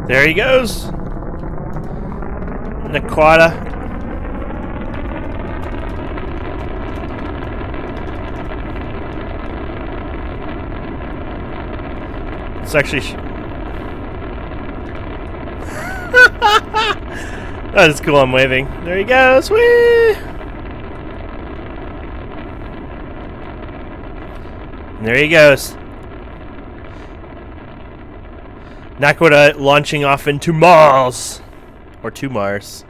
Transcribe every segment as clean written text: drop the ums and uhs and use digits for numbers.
There he goes. Aquata. It's actually... That is cool, I'm waving. There he goes, whee! And there he goes. Aquata launching off into Mars! Or to Mars.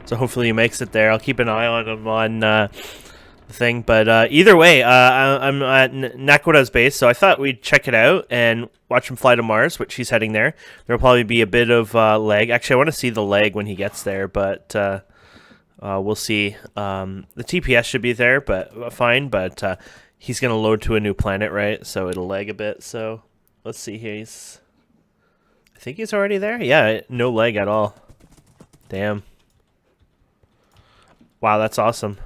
So hopefully he makes it there. I'll keep an eye on him on the thing. But either way, I'm at Aquata's base, so I thought we'd check it out and watch him fly to Mars, which he's heading there. There'll probably be a bit of lag. Actually, I want to see the lag when he gets there, but we'll see. The TPS should be there, but fine. But he's going to load to a new planet, right? So it'll lag a bit. So let's see here. I think he's already there. Yeah, no lag at all. Damn. Wow, that's awesome.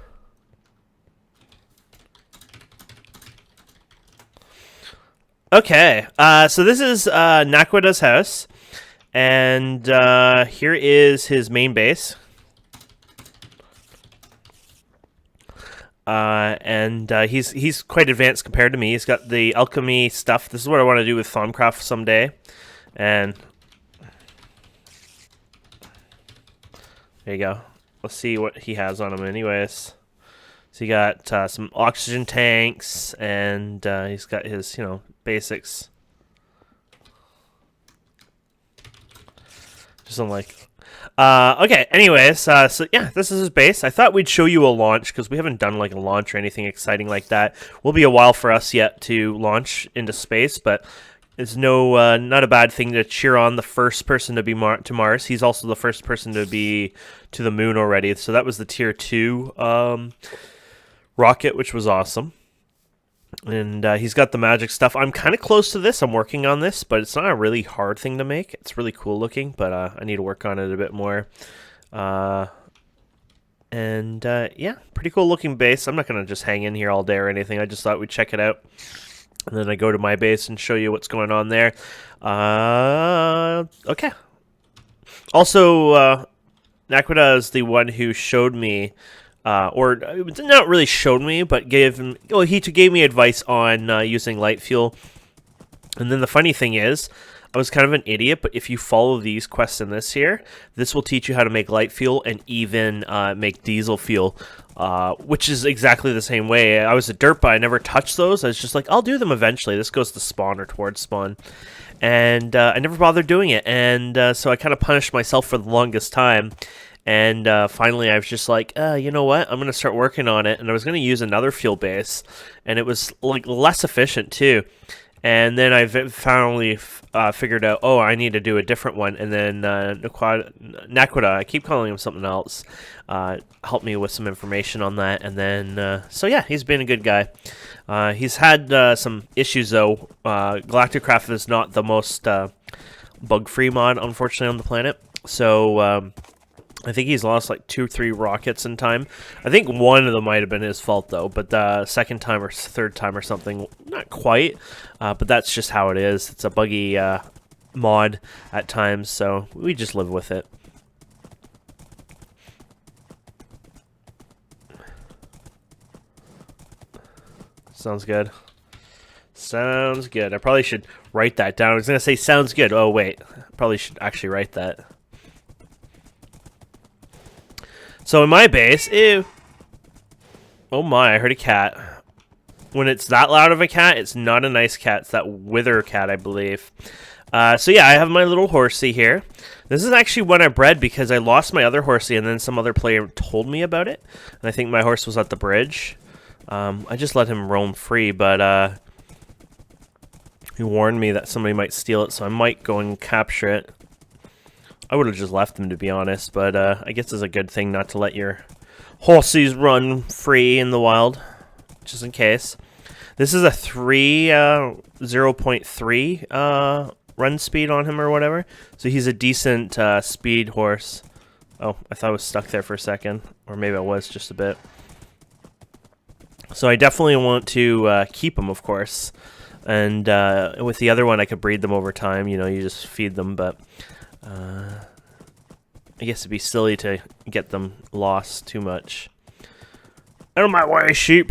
Okay, so this is Necronus House, and here is his main base. And he's quite advanced compared to me. He's got the alchemy stuff. This is what I want to do with Thaumcraft someday. And there you go. Let's see what he has on him anyways. So he got some oxygen tanks, and he's got his, basics. Just unlike... okay, anyways, so yeah, this is his base. I thought we'd show you a launch, because we haven't done, like, a launch or anything exciting like that. Will be a while for us yet to launch into space, but it's not a bad thing to cheer on the first person to be to Mars. He's also the first person to be to the moon already, so that was the Tier 2 rocket, which was awesome. And he's got the magic stuff. I'm kind of close to this. I'm working on this, but it's not a really hard thing to make. It's really cool looking, but I need to work on it a bit more. Yeah, pretty cool looking base. I'm not going to just hang in here all day or anything. I just thought we'd check it out. And then I go to my base and show you what's going on there. Okay. Also, Aquata is the one who showed me, or not really showed me, but he gave me advice on using light fuel. And then the funny thing is, I was kind of an idiot, but if you follow these quests in this here, this will teach you how to make light fuel and even make diesel fuel, which is exactly the same way. I was a derp, but I never touched those. I was just like, I'll do them eventually. This goes to spawn or towards spawn. And I never bothered doing it. And so I kind of punished myself for the longest time. And finally, I was just like, you know what? I'm going to start working on it. And I was going to use another fuel base. And it was like less efficient, too. And then I finally figured out, oh, I need to do a different one. And then Aquata, I keep calling him something else, helped me with some information on that. And then, so yeah, he's been a good guy. He's had some issues, though. Galacticraft is not the most bug-free mod, unfortunately, on the planet. So I think he's lost like 2 or 3 rockets in time. I think one of them might have been his fault, though. But the second time or third time or something, not quite. But that's just how it is. It's a buggy mod at times, so we just live with it. Sounds good. Sounds good. I probably should write that down. I was going to say sounds good. Oh, wait. I probably should actually write that. So in my base, ew. Oh my, I heard a cat. When it's that loud of a cat, it's not a nice cat. It's that wither cat, I believe. So yeah, I have my little horsey here. This is actually one I bred because I lost my other horsey and then some other player told me about it. And I think my horse was at the bridge. I just let him roam free, but he warned me that somebody might steal it, so I might go and capture it. I would have just left him, to be honest, but I guess it's a good thing not to let your horses run free in the wild, just in case. This is a 0.3 run speed on him or whatever, so he's a decent speed horse. Oh, I thought I was stuck there for a second, or maybe I was just a bit. So I definitely want to keep him, of course, and with the other one I could breed them over time, you just feed them, but... I guess it'd be silly to get them lost too much. Out of my way, sheep!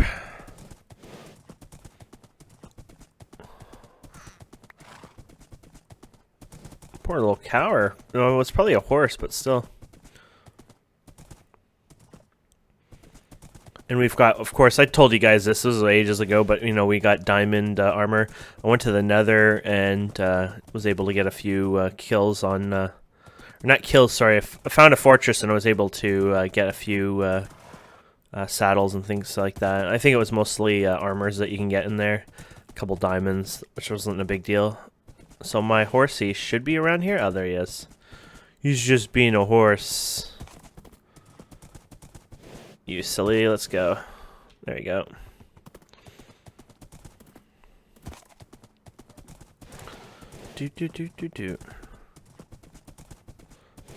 Poor little cow. No, it's probably a horse, but still. And we've got, of course, I told you guys this was ages ago, but, you know, we got diamond armor. I went to the nether and was able to get a few kills on... not kills, sorry. I found a fortress and I was able to get a few saddles and things like that. I think it was mostly armors that you can get in there. A couple diamonds, which wasn't a big deal. So my horsey should be around here. Oh, there he is. He's just being a horse. You silly, let's go. There you go. Do.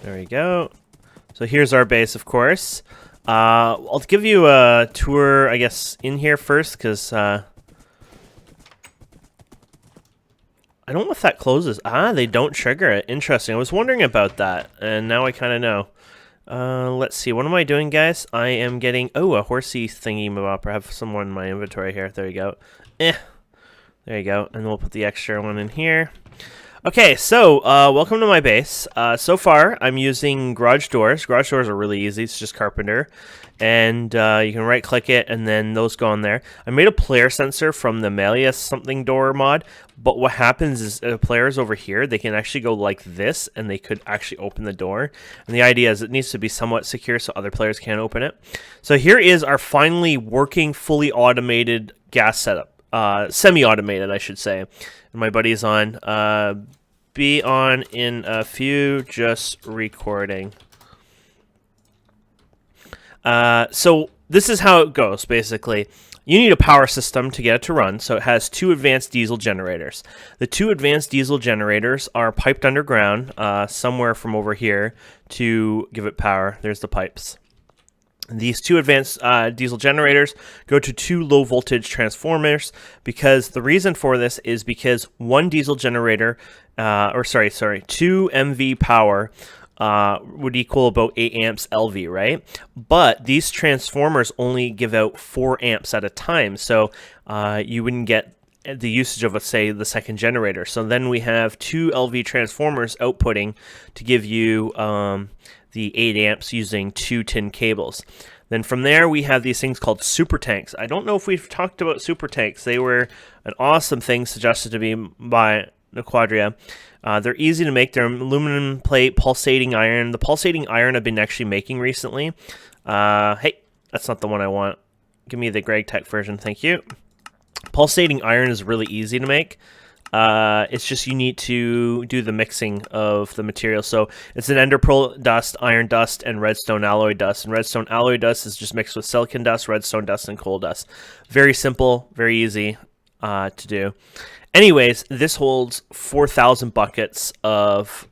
There we go. So here's our base, of course. I'll give you a tour, I guess, in here first, because I don't know if that closes. Ah, they don't trigger it. Interesting. I was wondering about that, and now I kind of know. Let's see. What am I doing, guys? I am getting... Oh, a horsey thingy-mabop. I have some more in my inventory here. There you go. There you go. And we'll put the extra one in here. Okay, so, welcome to my base. So far, I'm using garage doors. Garage doors are really easy. It's just carpenter. And you can right-click it, and then those go on there. I made a player sensor from the Melius something door mod, but what happens is players over here, they can actually go like this, and they could actually open the door. And the idea is it needs to be somewhat secure so other players can't open it. So here is our finally working, fully automated gas setup. Semi-automated, I should say. And my buddy's on. Be on in a few, just recording. So this is how it goes, basically. You need a power system to get it to run, so it has 2 advanced diesel generators. The 2 advanced diesel generators are piped underground, somewhere from over here, to give it power. There's the pipes. These 2 advanced diesel generators go to 2 low voltage transformers, because the reason for this is because 1 diesel generator, 2 MV power would equal about 8 amps LV, right? But these transformers only give out 4 amps at a time, so you wouldn't get the usage of, let's say, the second generator. So then we have 2 LV transformers outputting to give you the 8 amps using 2 tin cables. Then from there, we have these things called super tanks. I don't know if we've talked about super tanks. They were an awesome thing suggested to me by Aquata. They're easy to make. They're aluminum plate, pulsating iron. The pulsating iron I've been actually making recently. Hey, that's not the one I want. Give me the GregTech version, thank you. Pulsating iron is really easy to make. It's just you need to do the mixing of the material. So it's an ender pearl dust, iron dust, and redstone alloy dust. And redstone alloy dust is just mixed with silicon dust, redstone dust, and coal dust. Very simple, very easy to do. Anyways, this holds 4,000 buckets of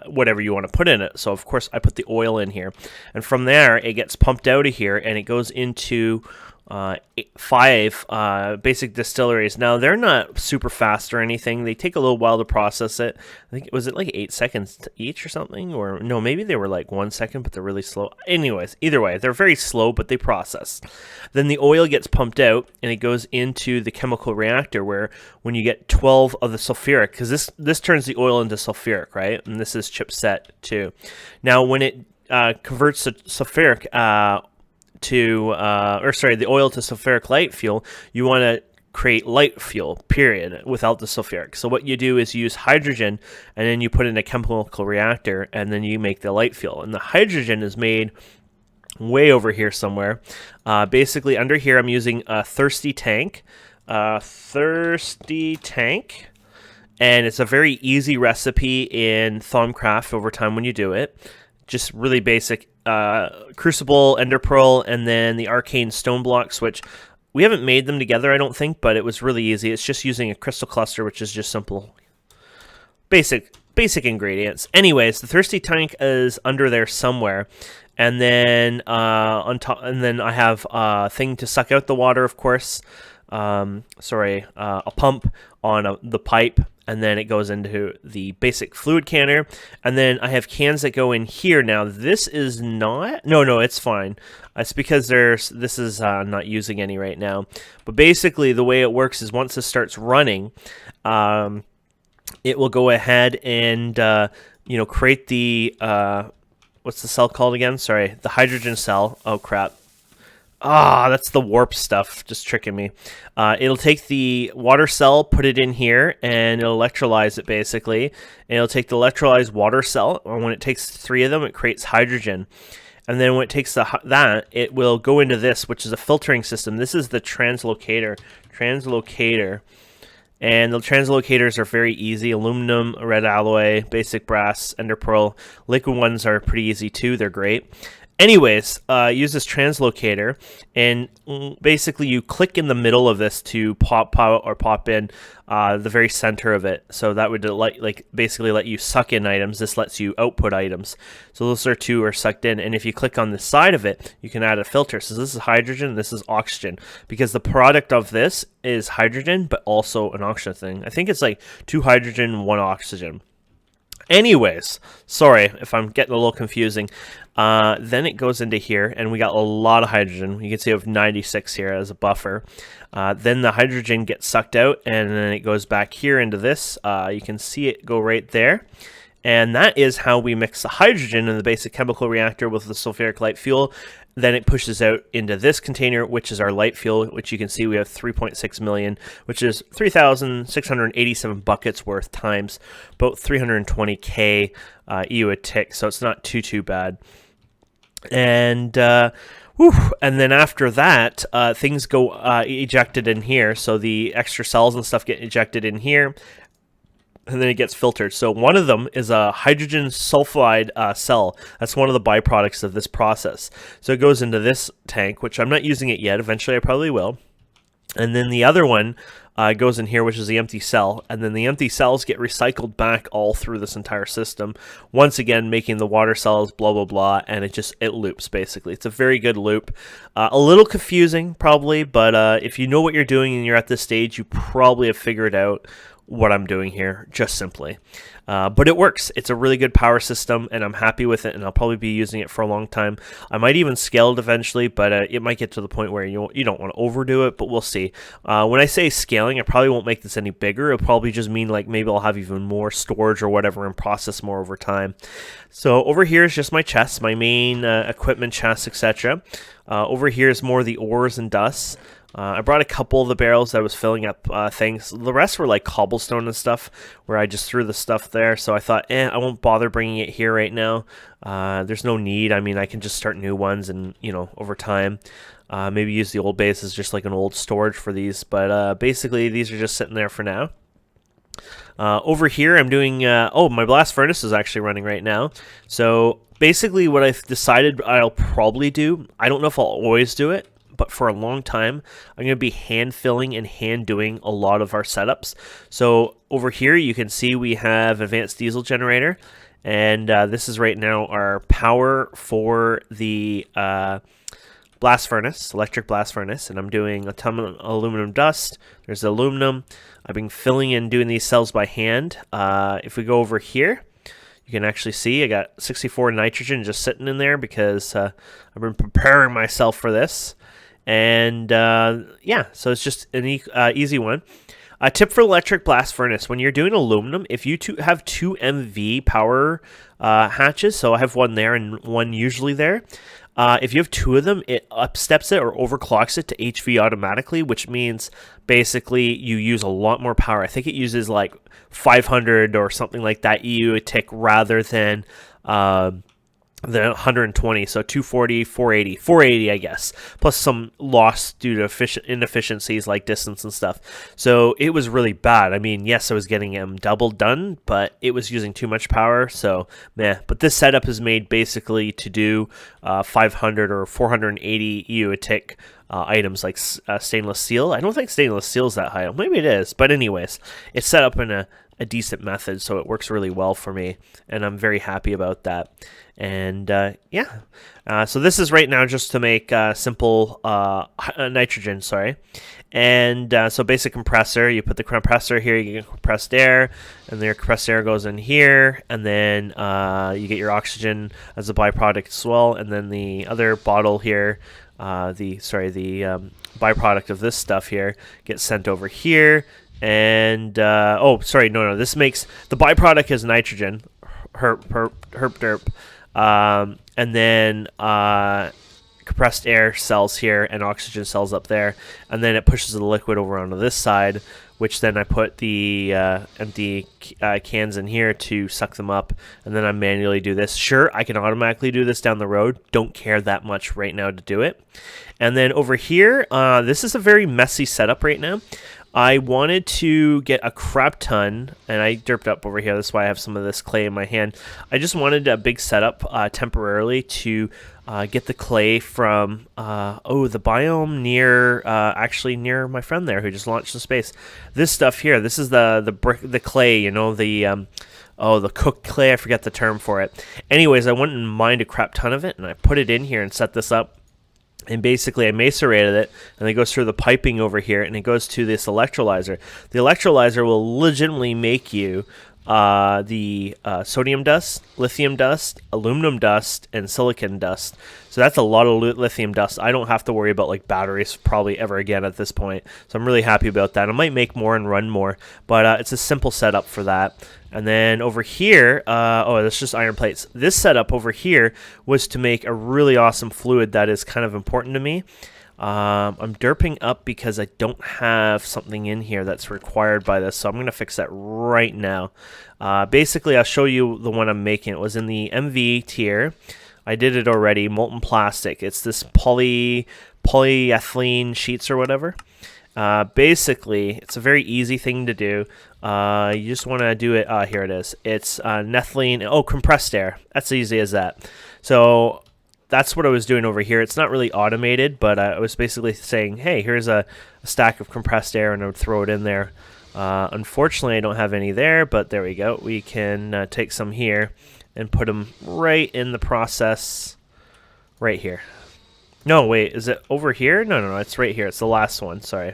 whatever you want to put in it. So, of course, I put the oil in here. And from there, it gets pumped out of here, and it goes into 5 basic distilleries. Now, they're not super fast or anything. They take a little while to process it. I think, was it like 8 seconds to each or something? Or, no, maybe they were like 1 second, but they're really slow. Anyways, either way, they're very slow, but they process. Then the oil gets pumped out, and it goes into the chemical reactor where when you get 12 of the sulfuric, because this turns the oil into sulfuric, right? And this is chipset too. Now, when it converts the sulfuric the oil to sulfuric light fuel, you want to create light fuel, period, without the sulfuric. So what you do is you use hydrogen, and then you put in a chemical reactor, and then you make the light fuel. And the hydrogen is made way over here somewhere. Basically, under here, I'm using a thirsty tank. And it's a very easy recipe in Thaumcraft over time when you do it. Just really basic crucible, ender pearl, and then the arcane stone blocks, which we haven't made them together, I don't think, but it was really easy. It's just using a crystal cluster, which is just simple, basic ingredients. Anyways, the thirsty tank is under there somewhere, and then on top, and then I have a thing to suck out the water, of course. a pump on the pipe, and then it goes into the basic fluid canner, and then I have cans that go in here. Now this is not, no, it's fine. It's because this is not using any right now. But basically the way it works is once this starts running, it will go ahead and create the what's the cell called again? Sorry, the hydrogen cell. Oh crap. That's the warp stuff, just tricking me. It'll take the water cell, put it in here, and it'll electrolyze it basically. And it'll take the electrolyzed water cell, or when it takes 3 of them, it creates hydrogen. And then when it takes that, it will go into this, which is a filtering system. This is the translocator. And the translocators are very easy. Aluminum, red alloy, basic brass, ender pearl. Liquid ones are pretty easy too. They're great. Anyways, use this translocator, and basically you click in the middle of this to pop out or pop in the very center of it. So that would basically let you suck in items. This lets you output items. So those two are sucked in, and if you click on the side of it, you can add a filter. So this is hydrogen, this is oxygen, because the product of this is hydrogen, but also an oxygen thing. I think it's like 2 hydrogen, 1 oxygen. Anyways, sorry if I'm getting a little confusing. Then it goes into here, and we got a lot of hydrogen. You can see I have 96 here as a buffer. Then the hydrogen gets sucked out, and then it goes back here into this. You can see it go right there. And that is how we mix the hydrogen in the basic chemical reactor with the sulfuric light fuel. Then it pushes out into this container, which is our light fuel, which you can see we have 3.6 million, which is 3,687 buckets worth times about 320k EU a tick. So it's not too bad. And and then after that, things go ejected in here. So the extra cells and stuff get ejected in here, and then it gets filtered. So one of them is a hydrogen sulfide cell. That's one of the byproducts of this process. So it goes into this tank, which I'm not using it yet. Eventually I probably will. And then the other one goes in here, which is the empty cell. And then the empty cells get recycled back all through this entire system. Once again, making the water cells, blah, blah, blah. And it loops, basically. It's a very good loop. A little confusing, probably. But if you know what you're doing and you're at this stage, you probably have figured out what I'm doing here, just simply. But it works. It's a really good power system, and I'm happy with it, and I'll probably be using it for a long time. I might even scale it eventually, but it might get to the point where you don't want to overdo it, but we'll see. When I say scaling, I probably won't make this any bigger. It'll probably just mean like maybe I'll have even more storage or whatever and process more over time. So over here is just my chest, my main equipment chest, etc. Over here is more the ores and dusts. I brought a couple of the barrels that I was filling up things. The rest were like cobblestone and stuff, where I just threw the stuff there. So I thought, I won't bother bringing it here right now. There's no need. I mean, I can just start new ones and, over time, maybe use the old base as just like an old storage for these. But basically, these are just sitting there for now. Over here, I'm doing, my blast furnace is actually running right now. So basically what I've decided I'll probably do, I don't know if I'll always do it, but for a long time, I'm going to be hand filling and hand doing a lot of our setups. So over here, you can see we have advanced diesel generator, and this is right now our power for the blast furnace, electric blast furnace, and I'm doing a ton of aluminum dust. There's the aluminum. I've been filling and doing these cells by hand. If we go over here, you can actually see I got 64 nitrogen just sitting in there because I've been preparing myself for this. And so it's just an easy one. A tip for electric blast furnace: when you're doing aluminum, if you have 2 MV power hatches, so I have one there and one usually there. If you have 2 of them, it upsteps it or overclocks it to HV automatically, which means basically you use a lot more power. I think it uses like 500 or something like that EU a tick rather than the 120, so 240, 480, I guess, plus some loss due to inefficiencies like distance and stuff. So it was really bad. I mean, yes, I was getting them double done, but it was using too much power, so meh. But this setup is made basically to do 500 or 480 EU a tick items like stainless steel. I don't think stainless steel is that high. Maybe it is, but anyways, it's set up in a decent method, so it works really well for me, and I'm very happy about that. And yeah, so this is right now just to make simple nitrogen, sorry. And so basic compressor, you put the compressor here, you get compressed air, and your compressed air goes in here, and then you get your oxygen as a byproduct as well, and then the other bottle here, the byproduct of this stuff here gets sent over here, and this makes the byproduct is nitrogen, herp derp, and then compressed air cells here and oxygen cells up there, and then it pushes the liquid over onto this side, which then I put the empty cans in here to suck them up, and then I manually do this. Sure, I can automatically do this down the road. Don't care that much right now to do it. And then over here, this is a very messy setup right now. I wanted to get a crap ton, and I derped up over here. That's why I have some of this clay in my hand. I just wanted a big setup temporarily to get the clay from the biome near my friend there who just launched in space. This stuff here, this is the clay, you know, the cooked clay. I forget the term for it. Anyways, I went and mined a crap ton of it, and I put it in here and set this up. And basically, I macerated it, and it goes through the piping over here, and it goes to this electrolyzer. The electrolyzer will legitimately make you the sodium dust, lithium dust, aluminum dust, and silicon dust. So that's a lot of lithium dust. I don't have to worry about like batteries probably ever again at this point. So I'm really happy about that. I might make more and run more, but it's a simple setup for that. And then over here, that's just iron plates. This setup over here was to make a really awesome fluid that is kind of important to me. I'm derping up because I don't have something in here that's required by this, so I'm going to fix that right now. Basically, I'll show you the one I'm making. It was in the MV tier. I did it already, molten plastic. It's this polyethylene sheets or whatever. Basically, it's a very easy thing to do. You just want to do it. Here it is. It's methylene. Compressed air. That's easy as that. So that's what I was doing over here. It's not really automated, but I was basically saying, hey, here's a stack of compressed air, and I would throw it in there. Unfortunately, I don't have any there, but there we go. We can take some here and put them right in the process right here. No, wait, is it over here? No, it's right here. It's the last one, sorry.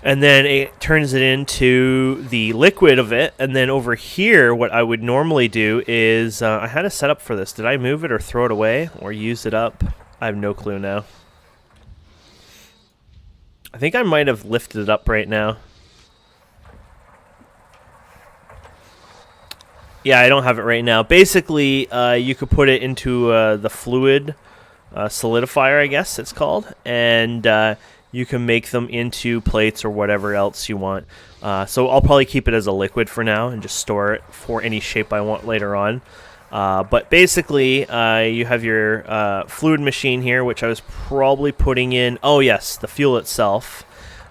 And then it turns it into the liquid of it. And then over here, what I would normally do is, I had a setup for this. Did I move it or throw it away or use it up? I have no clue now. I think I might have lifted it up right now. Yeah, I don't have it right now. Basically, you could put it into the fluid solidifier, I guess it's called. And you can make them into plates or whatever else you want. So I'll probably keep it as a liquid for now and just store it for any shape I want later on. But basically, you have your fluid machine here, which I was probably putting in... Oh, yes, the fuel itself.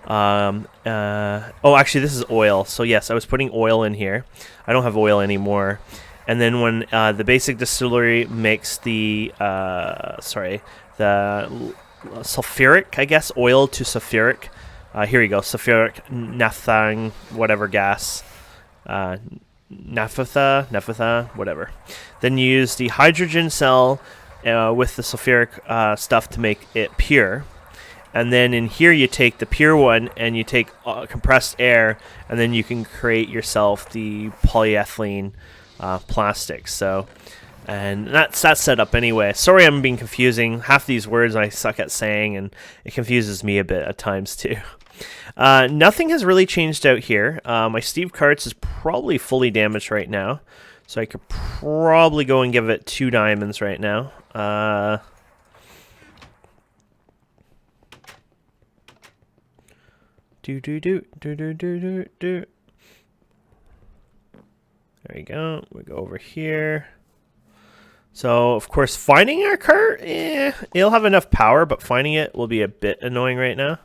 Actually, this is oil. So, yes, I was putting oil in here. I don't have oil anymore. And then when the basic distillery makes the... sulfuric, I guess, oil to sulfuric. Here you go, sulfuric, naphtha, whatever gas. Naphtha, whatever. Then you use the hydrogen cell with the sulfuric stuff to make it pure. And then in here you take the pure one and you take compressed air, and then you can create yourself the polyethylene plastic. So, and that's that setup anyway. Sorry I'm being confusing. Half these words I suck at saying, and it confuses me a bit at times too. Nothing has really changed out here. My Steve Karts is probably fully damaged right now, so I could probably go and give it 2 diamonds right now. There we go. We go over here. So, of course, finding our cart, it'll have enough power, but finding it will be a bit annoying right now.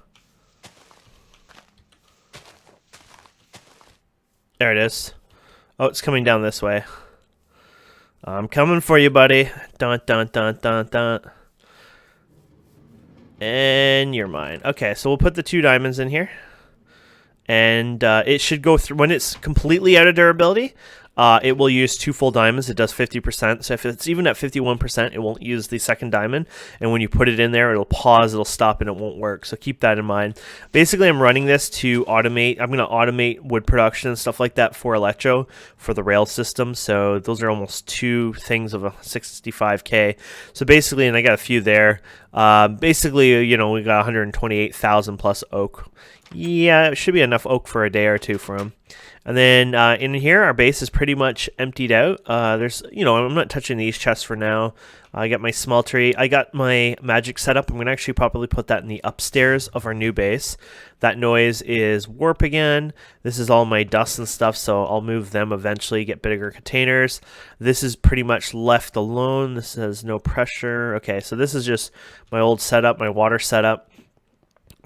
There it is. Oh, it's coming down this way. I'm coming for you, buddy. Dun, dun, dun, dun, dun. And you're mine. Okay, so we'll put the 2 diamonds in here. and it should go through when it's completely out of durability. It will use 2 full diamonds. It does 50%. So if it's even at 51%, it won't use the second diamond. And when you put it in there, it'll pause, it'll stop, and it won't work. So keep that in mind. Basically, I'm running this to automate. I'm going to automate wood production and stuff like that for Electro, for the rail system. So those are almost 2 things of a 65K. So basically, and I got a few there. Basically, you know, we got 128,000 plus oak. Yeah, it should be enough oak for a day or 2 for him. And then in here, our base is pretty much emptied out. There's, you know, I'm not touching these chests for now. I got my smeltery. I got my magic set up. I'm going to actually probably put that in the upstairs of our new base. That noise is warp again. This is all my dust and stuff, so I'll move them eventually, get bigger containers. This is pretty much left alone. This has no pressure. Okay, so this is just my old setup, my water setup.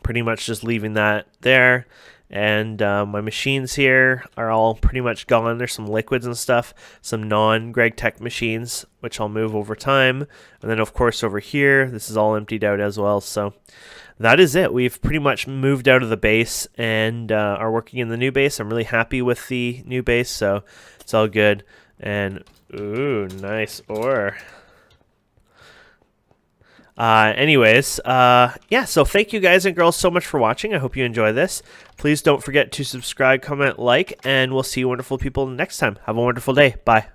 Pretty much just leaving that there. And my machines here are all pretty much gone. There's some liquids and stuff, some non-GregTech machines, which I'll move over time. And then, of course, over here, this is all emptied out as well. So that is it. We've pretty much moved out of the base and are working in the new base. I'm really happy with the new base, so it's all good. And, ooh, nice ore. Yeah, so thank you guys and girls so much for watching. I hope you enjoy this. Please don't forget to subscribe, comment, like, and we'll see you wonderful people next time. Have a wonderful day. Bye.